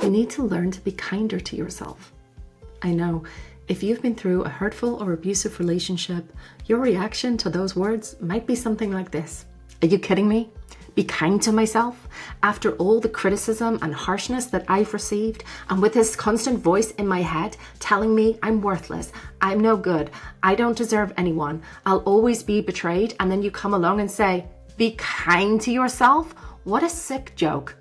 You need to learn to be kinder to yourself. I know, if you've been through a hurtful or abusive relationship, your reaction to those words might be something like this. Are you kidding me? Be kind to myself? After all the criticism and harshness that I've received, and with this constant voice in my head telling me I'm worthless, I'm no good, I don't deserve anyone, I'll always be betrayed, and then you come along and say, be kind to yourself? What a sick joke.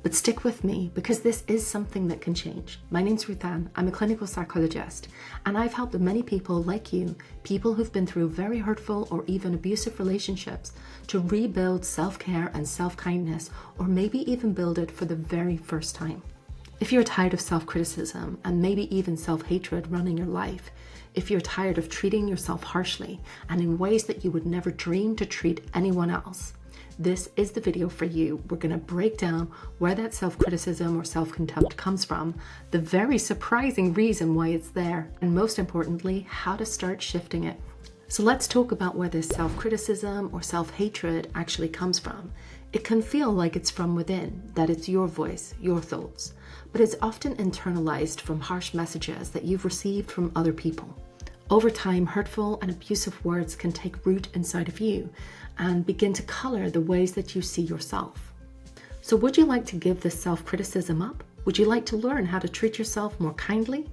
But stick with me, because this is something that can change. My name's Ruth Ann. I'm a clinical psychologist, and I've helped many people like you, people who've been through very hurtful or even abusive relationships, to rebuild self-care and self-kindness, or maybe even build it for the very first time. If you're tired of self-criticism and maybe even self-hatred running your life, if you're tired of treating yourself harshly and in ways that you would never dream to treat anyone else, this is the video for you. We're going to break down where that self-criticism or self-contempt comes from, the very surprising reason why it's there, and most importantly, how to start shifting it. So let's talk about where this self-criticism or self-hatred actually comes from. It can feel like it's from within, that it's your voice, your thoughts, but it's often internalized from harsh messages that you've received from other people. Over time, hurtful and abusive words can take root inside of you and begin to color the ways that you see yourself. So would you like to give this self-criticism up? Would you like to learn how to treat yourself more kindly?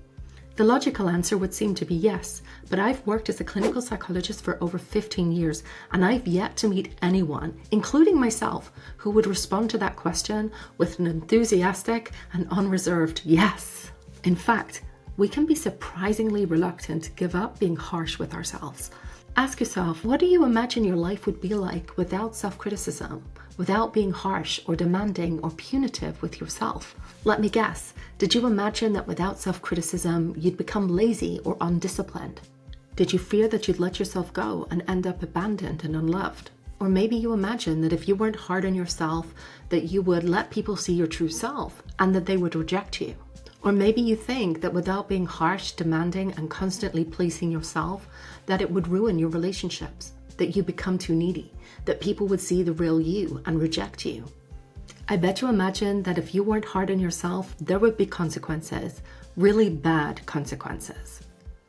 The logical answer would seem to be yes, but I've worked as a clinical psychologist for over 15 years, and I've yet to meet anyone, including myself, who would respond to that question with an enthusiastic and unreserved yes. In fact, we can be surprisingly reluctant to give up being harsh with ourselves. Ask yourself, what do you imagine your life would be like without self-criticism, without being harsh or demanding or punitive with yourself? Let me guess, did you imagine that without self-criticism, you'd become lazy or undisciplined? Did you fear that you'd let yourself go and end up abandoned and unloved? Or maybe you imagine that if you weren't hard on yourself, that you would let people see your true self and that they would reject you. Or maybe you think that without being harsh, demanding, and constantly pleasing yourself, that it would ruin your relationships, that you become too needy, that people would see the real you and reject you. I bet you imagine that if you weren't hard on yourself, there would be consequences, really bad consequences.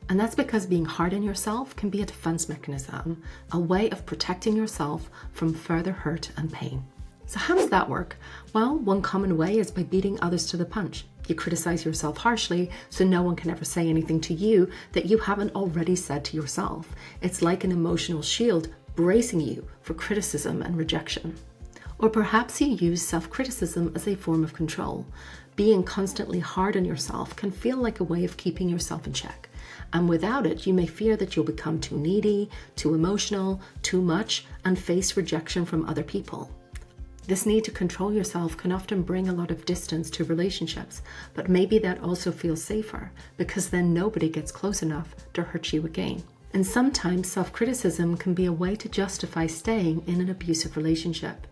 And that's because being hard on yourself can be a defense mechanism, a way of protecting yourself from further hurt and pain. So how does that work? Well, one common way is by beating others to the punch. You criticize yourself harshly, so no one can ever say anything to you that you haven't already said to yourself. It's like an emotional shield bracing you for criticism and rejection. Or perhaps you use self-criticism as a form of control. Being constantly hard on yourself can feel like a way of keeping yourself in check. And without it, you may fear that you'll become too needy, too emotional, too much, and face rejection from other people. This need to control yourself can often bring a lot of distance to relationships, but maybe that also feels safer because then nobody gets close enough to hurt you again. And sometimes self-criticism can be a way to justify staying in an abusive relationship.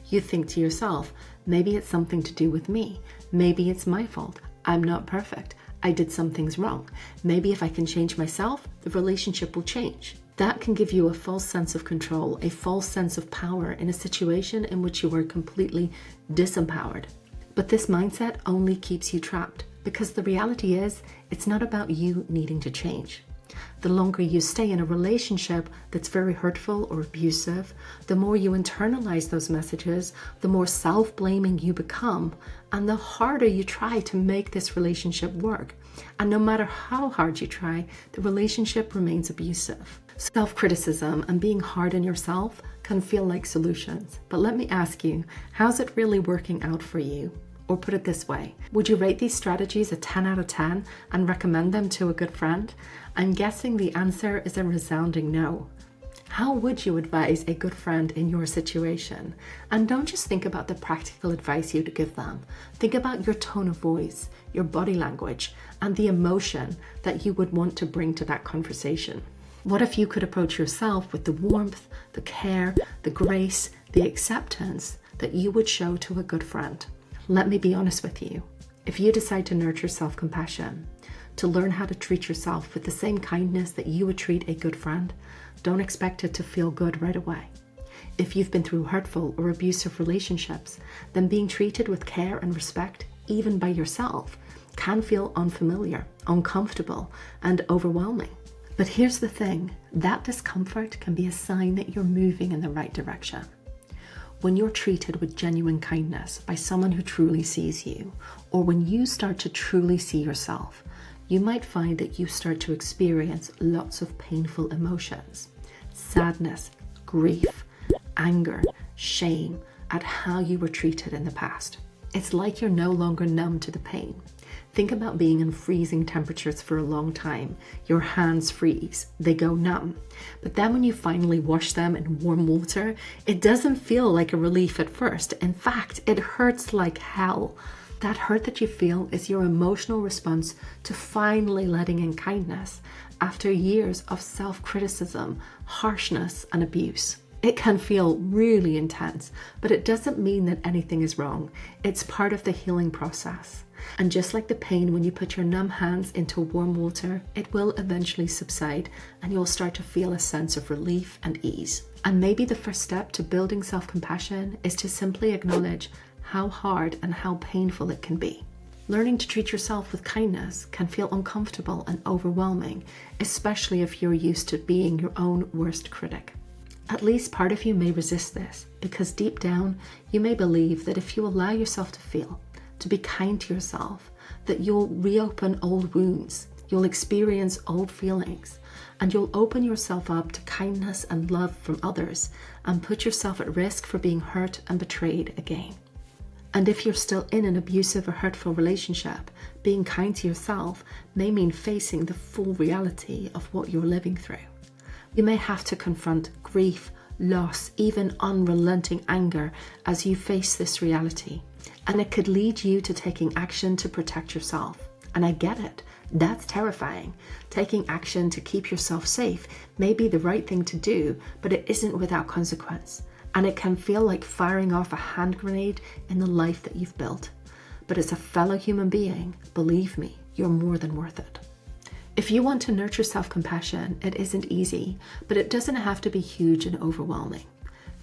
You think to yourself, maybe it's something to do with me. Maybe it's my fault. I'm not perfect. I did some things wrong. Maybe if I can change myself, the relationship will change. That can give you a false sense of control, a false sense of power in a situation in which you are completely disempowered. But this mindset only keeps you trapped because the reality is it's not about you needing to change. The longer you stay in a relationship that's very hurtful or abusive, the more you internalize those messages, the more self-blaming you become, and the harder you try to make this relationship work. And no matter how hard you try, the relationship remains abusive. Self-criticism and being hard on yourself can feel like solutions. But let me ask you, how's it really working out for you? Or put it this way, would you rate these strategies a 10 out of 10 and recommend them to a good friend? I'm guessing the answer is a resounding no. How would you advise a good friend in your situation? And don't just think about the practical advice you'd give them. Think about your tone of voice, your body language, and the emotion that you would want to bring to that conversation. What if you could approach yourself with the warmth, the care, the grace, the acceptance that you would show to a good friend? Let me be honest with you. If you decide to nurture self-compassion, to learn how to treat yourself with the same kindness that you would treat a good friend, don't expect it to feel good right away. If you've been through hurtful or abusive relationships, then being treated with care and respect even by yourself, can feel unfamiliar, uncomfortable, and overwhelming. But here's the thing, that discomfort can be a sign that you're moving in the right direction. When you're treated with genuine kindness by someone who truly sees you, or when you start to truly see yourself, you might find that you start to experience lots of painful emotions, sadness, grief, anger, shame at how you were treated in the past. It's like you're no longer numb to the pain. Think about being in freezing temperatures for a long time. Your hands freeze, they go numb. But then when you finally wash them in warm water, it doesn't feel like a relief at first. In fact, it hurts like hell. That hurt that you feel is your emotional response to finally letting in kindness after years of self-criticism, harshness, and abuse. It can feel really intense, but it doesn't mean that anything is wrong. It's part of the healing process. And just like the pain when you put your numb hands into warm water, it will eventually subside and you'll start to feel a sense of relief and ease. And maybe the first step to building self-compassion is to simply acknowledge how hard and how painful it can be. Learning to treat yourself with kindness can feel uncomfortable and overwhelming, especially if you're used to being your own worst critic. At least part of you may resist this, because deep down you may believe that if you allow yourself to feel, to be kind to yourself, that you'll reopen old wounds, you'll experience old feelings, and you'll open yourself up to kindness and love from others and put yourself at risk for being hurt and betrayed again. And if you're still in an abusive or hurtful relationship, being kind to yourself may mean facing the full reality of what you're living through. You may have to confront grief, loss, even unrelenting anger as you face this reality. And it could lead you to taking action to protect yourself. And I get it. That's terrifying. Taking action to keep yourself safe may be the right thing to do, but it isn't without consequence. And it can feel like firing off a hand grenade in the life that you've built. But as a fellow human being, believe me, you're more than worth it. If you want to nurture self-compassion, it isn't easy, but it doesn't have to be huge and overwhelming.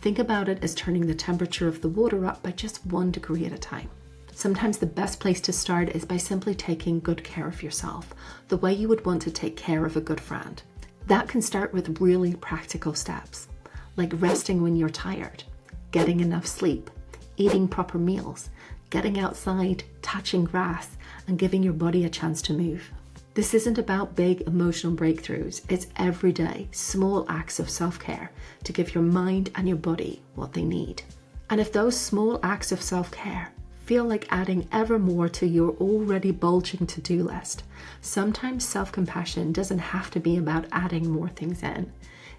Think about it as turning the temperature of the water up by just 1 degree at a time. Sometimes the best place to start is by simply taking good care of yourself, the way you would want to take care of a good friend. That can start with really practical steps, like resting when you're tired, getting enough sleep, eating proper meals, getting outside, touching grass, and giving your body a chance to move. This isn't about big emotional breakthroughs. It's everyday, small acts of self-care to give your mind and your body what they need. And if those small acts of self-care feel like adding ever more to your already bulging to-do list, sometimes self-compassion doesn't have to be about adding more things in.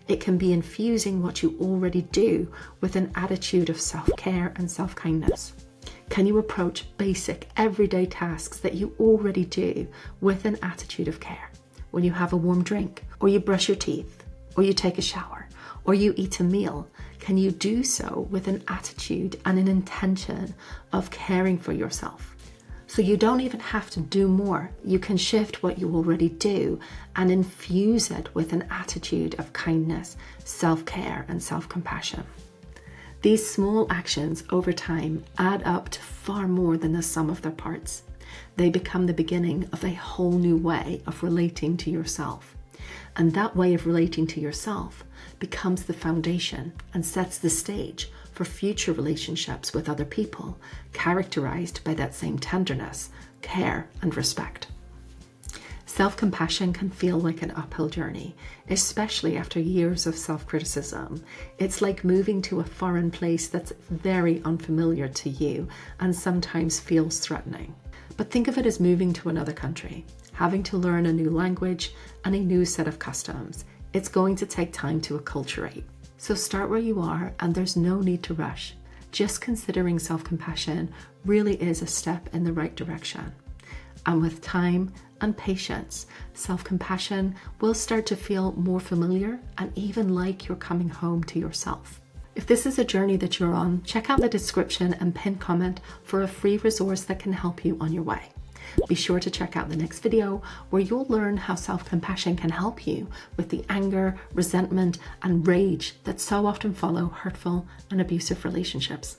It can be infusing what you already do with an attitude of self-care and self-kindness. Can you approach basic, everyday tasks that you already do with an attitude of care? When you have a warm drink, or you brush your teeth, or you take a shower, or you eat a meal, can you do so with an attitude and an intention of caring for yourself? So you don't even have to do more. You can shift what you already do and infuse it with an attitude of kindness, self-care, and self-compassion. These small actions over time add up to far more than the sum of their parts. They become the beginning of a whole new way of relating to yourself. And that way of relating to yourself becomes the foundation and sets the stage for future relationships with other people, characterized by that same tenderness, care, and respect. Self-compassion can feel like an uphill journey, especially after years of self-criticism. It's like moving to a foreign place that's very unfamiliar to you and sometimes feels threatening. But think of it as moving to another country, having to learn a new language and a new set of customs. It's going to take time to acculturate. So start where you are, and there's no need to rush. Just considering self-compassion really is a step in the right direction. And with time and patience, self-compassion will start to feel more familiar and even like you're coming home to yourself. If this is a journey that you're on, check out the description and pinned comment for a free resource that can help you on your way. Be sure to check out the next video where you'll learn how self-compassion can help you with the anger, resentment, and rage that so often follow hurtful and abusive relationships.